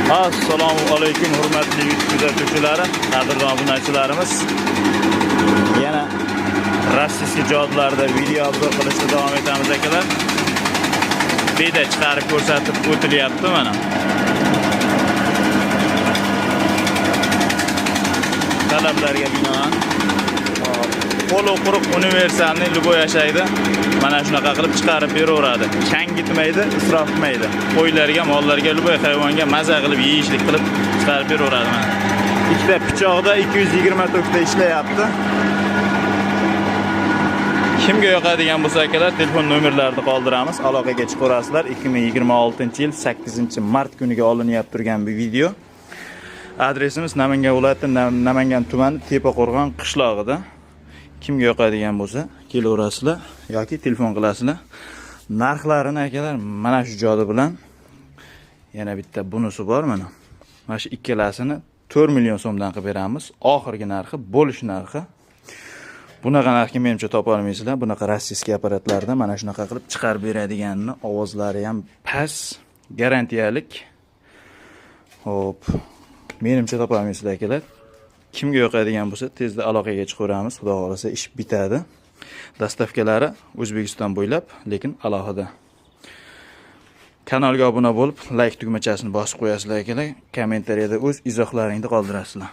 Assalomu alaykum hurmatli kuzatuvchilar, qadrdon obunachilarimiz. Yana rossiyskiy joylarda video obzor qilishda davom etamiz akalar. Beda chiqarib ko'rsatib o'tilyapti mana. Talablarga binoan qo'li quruq universalni любой yashaydi. Mana shunaqa qilib chiqarib beraveradi. Changitmaydi, isrof qilmaydi. Qo'ylarga, mollarga, любой hayvonga maza qilib yeyishlik qilib chiqarib beraveradi mana. Ikkita pichoqda 220 tokda ishlayapti. Kimga yoqadigan bo'lsa akalar, telefon nomerlarini qoldiramiz. Aloqaga chiqarasizlar. 2026-yil 8-mart kuniga olinyapti turgan bu video. Adresimiz Namangan viloyati Namangan tumani Tepaqo'rg'on qishlog'ida. Kimga yoqadigan bo'lsa, kelaverasizlar yoki telefon qilasizlar. Narxlarini akalar mana shu joyi bilan yana bitta bunisi bor mana. Mana shu ikkalasini 4 million so'mdan qilib beramiz. Oxirgi narxi, bo'lish narxi. Bunaqa narxga menimcha topa olmaysizlar. Bunaqa rossiyskiy apparatlarda mana shunaqa qilib chiqarib beradiganini ovozlari ham past, garantiyalik. Hop. Menimcha topa olmaysizlar akalar. Kimga yoqadigan bo'lsa, tezda aloqaga chiqaramiz. Xudo xolasa ish bitadi. Dastavkalari O'zbekiston bo'ylab, lekin alohida. Kanalga obuna bo'lib, like tugmachasini bosib qo'yasizlar akalar. Kommentariyada o'z izohlaringizni qoldirasizlar.